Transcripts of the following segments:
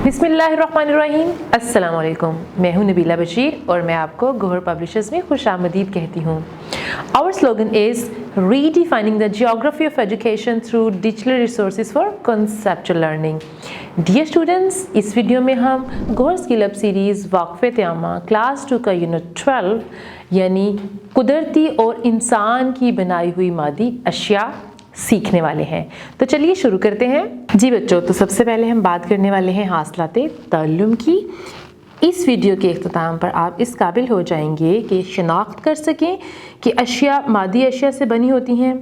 बिस्मिल्लाहिर्रहमानिर्रहीम, अस्सलाम वालेकुम। मैं हूं नबीला बशीर और मैं आपको गौहर पब्लिशर्स में खुशामदीद कहती हूं। Our slogan is redefining the geography of education through digital resources for conceptual learning. Dear students, इस वीडियो में हम गौहर स्किल अप सीरीज़ वाक़फ़े त्यामा क्लास 2 का यूनिट 12 यानी कुदरती और इंसान की बनाई हुई मादी अशिया सीखने वाले हैं। तो चलिए शुरू करते हैं। जी बच्चों, तो सबसे पहले हम बात करने वाले हैं हासिलाते ताल्लुम की। इस वीडियो के इख्तिताम पर आप इस काबिल हो जाएंगे कि शनाख्त कर सकें कि अशिया मादी अशिया से बनी होती हैं।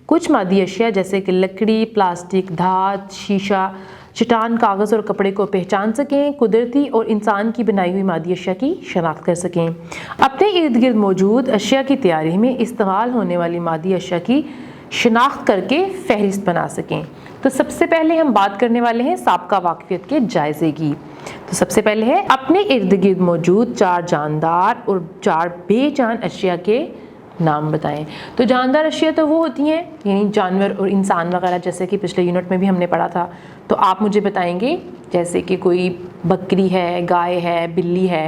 कुछ मादी अशिया जैसे कि लकड़ी, प्लास्टिक, धात, शीशा, चट्टान, कागज़ और कपड़े को पहचान सकें, कुदरती और इंसान की बनाई हुई मादी अशिया की शनाख्त कर सकें। अपने इर्द गिर्द मौजूद अशिया की तैयारी में इस्तेमाल होने वाली मादी अशिया की शनाख्त करके फहरिस्त बना सकें। तो सबसे पहले हम बात करने वाले हैं साबका वाक़फ़ियत के जायज़े की। तो सबसे पहले है अपने इर्द गिर्द मौजूद 4 जानदार और 4 बेजान अशिया के नाम बताएं। तो जानदार अशिया तो वो होती हैं यानी जानवर और इंसान वगैरह, जैसे कि पिछले यूनिट में भी हमने पढ़ा था। तो आप मुझे बताएंगे जैसे कि कोई बकरी है, गाय है, बिल्ली है,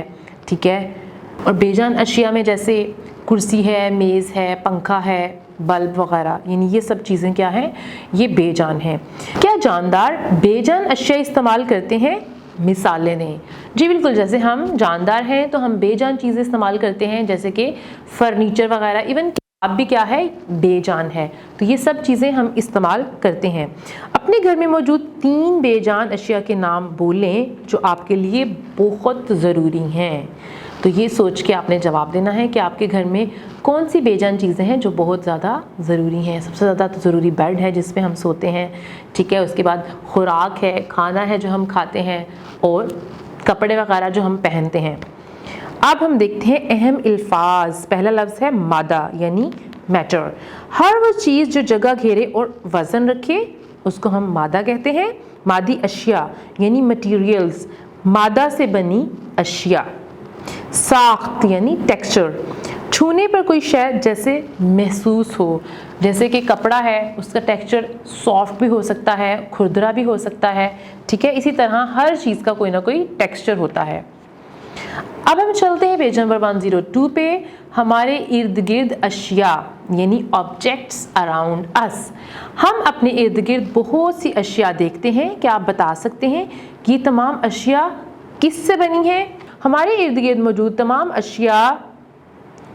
ठीक है। और बेजान अशिया में जैसे कुर्सी है, मेज़ है, पंखा है, बल्ब वगैरह, यानी ये सब चीज़ें क्या हैं, ये बेजान हैं। क्या जानदार बेजान अशिया इस्तेमाल करते हैं? मिसालें दें। जी बिल्कुल, जैसे हम जानदार हैं तो हम बेजान चीज़ें इस्तेमाल करते हैं, जैसे कि फर्नीचर वगैरह, इवन किताब भी क्या है, बेजान है। तो ये सब चीज़ें हम इस्तेमाल करते हैं। अपने घर में मौजूद 3 बेजान अशिया के नाम बोलें जो आपके लिए बहुत ज़रूरी हैं। तो ये सोच के आपने जवाब देना है कि आपके घर में कौन सी बेजान चीज़ें हैं जो बहुत ज़्यादा ज़रूरी हैं। सबसे ज़्यादा तो ज़रूरी बेड है जिस पे हम सोते हैं, ठीक है। उसके बाद खुराक है, खाना है जो हम खाते हैं, और कपड़े वगैरह जो हम पहनते हैं। अब हम देखते हैं अहम अल्फाज। पहला लफ्ज़ है मादा यानी मैटर। हर वो चीज़ जो जगह घेरे और वज़न रखे उसको हम मादा कहते हैं। मादी अशिया यानी मटीरियल्स, मादा से बनी अशिया। साख्त यानी टेक्सचर, छूने पर कोई शय जैसे महसूस हो, जैसे कि कपड़ा है उसका टेक्सचर सॉफ्ट भी हो सकता है, खुरदरा भी हो सकता है, ठीक है। इसी तरह हर चीज़ का कोई ना कोई टेक्सचर होता है। अब हम चलते हैं पेज नंबर 102 पे। हमारे इर्द गिर्द अशिया यानी ऑब्जेक्ट्स अराउंड अस। हम अपने इर्द गिर्द बहुत सी अशिया देखते हैं। क्या आप बता सकते हैं कि ये तमाम अशिया किससे बनी हैं? हमारे इर्द गिर्द मौजूद तमाम अशिया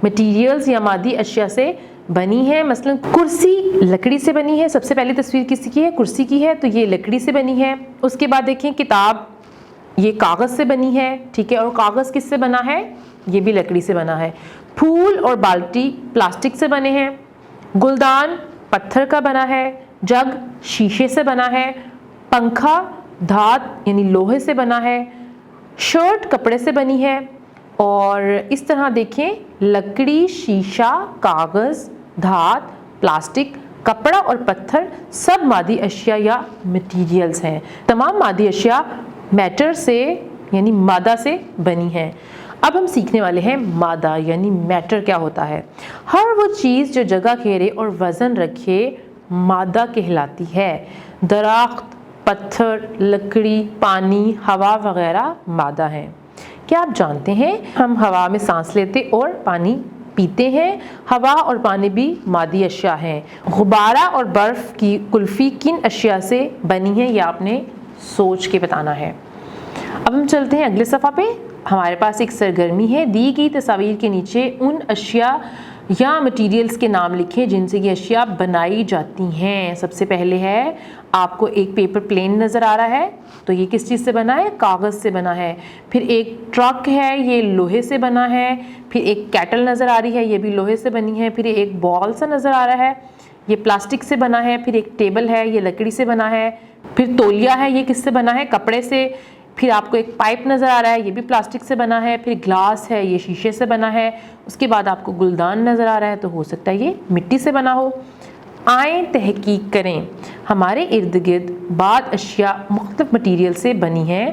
मटीरियल्स या मादी अशिया से बनी है। मसलन कुर्सी लकड़ी से बनी है। सबसे पहली तस्वीर किसी की है, कुर्सी की है, तो ये लकड़ी से बनी है। उसके बाद देखें किताब, ये कागज़ से बनी है, ठीक है। और कागज़ किससे बना है? ये भी लकड़ी से बना है। फूल और बाल्टी प्लास्टिक से बने हैं। गुलदान पत्थर का बना है। जग शीशे से बना है। पंखा धात यानी लोहे से बना है। शर्ट कपड़े से बनी है। और इस तरह देखें लकड़ी, शीशा, कागज़, धात, प्लास्टिक, कपड़ा और पत्थर सब मादी अशिया या मटीरियल्स हैं। तमाम मादी अशिया मैटर से यानी मादा से बनी हैं। अब हम सीखने वाले हैं मादा यानी मैटर क्या होता है। हर वो चीज़ जो जगह घेरे और वज़न रखे मादा कहलाती है। दरख्त, पत्थर, लकड़ी, पानी, हवा वगैरह मादा हैं। क्या आप जानते हैं हम हवा में सांस लेते और पानी पीते हैं। हवा और पानी भी मादी अशिया हैं। गुब्बारा और बर्फ़ की कुल्फ़ी किन अशिया से बनी है, यह आपने सोच के बताना है। अब हम चलते हैं अगले सफ़ा पे। हमारे पास एक सरगर्मी है। दी गई तस्वीर के नीचे उन अशिया या मटीरियल्स के नाम लिखें जिनसे ये अशिया बनाई जाती हैं। सबसे पहले है आपको एक पेपर प्लेन नज़र आ रहा है, तो ये किस चीज़ से बना है? कागज़ से बना है। फिर एक ट्रक है, ये लोहे से बना है। फिर एक कैटल नज़र आ रही है, ये भी लोहे से बनी है। फिर एक बॉल सा नज़र आ रहा है, ये प्लास्टिक से बना है। फिर एक टेबल है, ये लकड़ी से बना है। फिर तौलिया है, ये किससे बना है? कपड़े से। फिर आपको एक पाइप नज़र आ रहा है, ये भी प्लास्टिक से बना है। फिर ग्लास है, ये शीशे से बना है। उसके बाद आपको गुलदान नज़र आ रहा है, तो हो सकता है ये मिट्टी से बना हो। आए तहकीक करें। हमारे इर्द गिर्द बाद अशिया मुख्तलिफ मटीरियल से बनी है।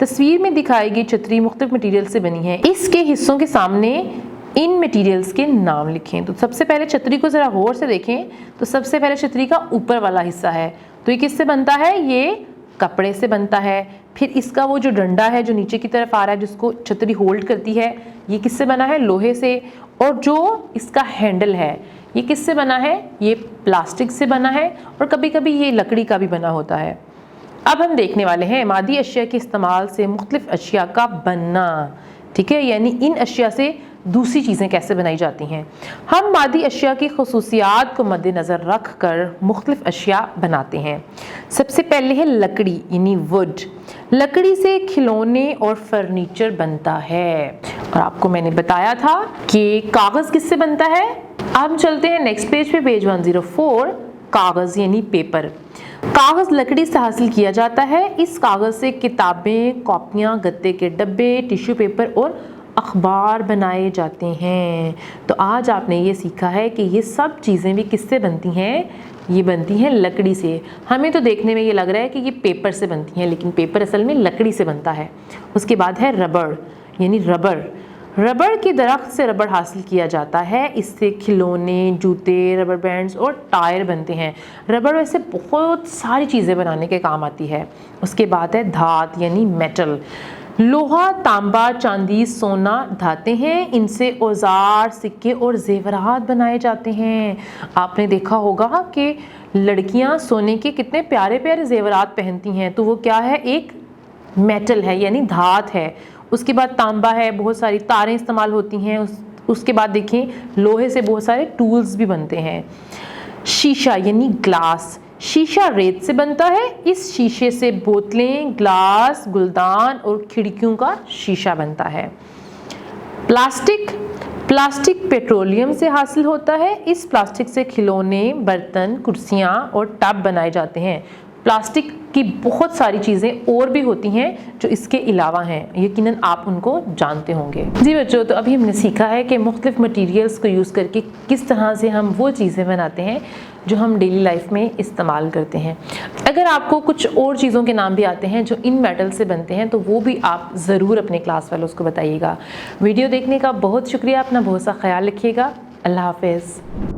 तस्वीर में दिखाई गई छतरी मुख्तलिफ मटीरियल से बनी है। इसके हिस्सों के सामने इन मटीरियल्स के नाम लिखें। तो सबसे पहले छतरी को ज़रा गौर से देखें। तो सबसे पहले छतरी का ऊपर वाला हिस्सा है, तो ये किससे बनता है? ये कपड़े से बनता है। फिर इसका वो जो डंडा है जो नीचे की तरफ आ रहा है जिसको छतरी होल्ड करती है, ये किससे बना है? लोहे से। और जो इसका हैंडल है ये किससे बना है? ये प्लास्टिक से बना है और कभी कभी ये लकड़ी का भी बना होता है। अब हम देखने वाले हैं मादी अशिया के इस्तेमाल से मुख्तलिफ अशिया का बनना, ठीक है, यानी इन अशिया से दूसरी चीज़ें कैसे बनाई जाती हैं। हम मादी अशिया की खसूसियात को मद्देनज़र रख कर मुख्तलिफ अशिया बनाते हैं। सबसे पहले है लकड़ी यानी वुड। लकड़ी से खिलौने और फर्नीचर बनता है। और आपको मैंने बताया था कि कागज़ किससे बनता है। अब हम चलते हैं नेक्स्ट पेज पे, पेज 104, कागज़ यानी पेपर। कागज़ लकड़ी से हासिल किया जाता है। इस कागज़ से किताबें, कॉपियाँ, गत्ते के डब्बे, टिश्यू पेपर और अखबार बनाए जाते हैं। तो आज आपने ये सीखा है कि ये सब चीज़ें भी किससे बनती हैं? ये बनती हैं लकड़ी से। हमें तो देखने में ये लग रहा है कि ये पेपर से बनती हैं, लेकिन पेपर असल में लकड़ी से बनता है। उसके बाद है रबड़ यानी रबर। रबड़ के दरख्त से रबड़ हासिल किया जाता है। इससे खिलौने, जूते, रबर बैंड्स और टायर बनते हैं। रबड़ वैसे बहुत सारी चीज़ें बनाने के काम आती है। उसके बाद है धात यानी मेटल। लोहा, तांबा, चांदी, सोना धातें हैं। इनसे औजार, सिक्के और जेवरात बनाए जाते हैं। आपने देखा होगा कि लड़कियां सोने के कितने प्यारे प्यारे जेवरात पहनती हैं, तो वो क्या है? एक मेटल है यानी धात है। उसके बाद तांबा है, बहुत सारी तारें इस्तेमाल होती हैं। उसके बाद देखें लोहे से बहुत सारे टूल्स भी बनते हैं। शीशा यानी ग्लास। शीशा रेत से बनता है। इस शीशे से बोतलें, ग्लास, गुलदान और खिड़कियों का शीशा बनता है। प्लास्टिक। प्लास्टिक पेट्रोलियम से हासिल होता है। इस प्लास्टिक से खिलौने, बर्तन, कुर्सियाँ और टब बनाए जाते हैं। प्लास्टिक की बहुत सारी चीज़ें और भी होती हैं जो इसके अलावा हैं, यकीनन आप उनको जानते होंगे। जी बच्चों, तो अभी हमने सीखा है कि मुख्तलिफ मटीरियल्स को यूज़ करके किस तरह से हम वो चीज़ें बनाते हैं जो हम डेली लाइफ में इस्तेमाल करते हैं। अगर आपको कुछ और चीज़ों के नाम भी आते हैं जो इन मेटल से बनते हैं तो वो भी आप ज़रूर अपने क्लास वालों को बताइएगा। वीडियो देखने का बहुत शुक्रिया। अपना बहुत सा ख्याल रखिएगा। अल्लाह हाफ़िज़।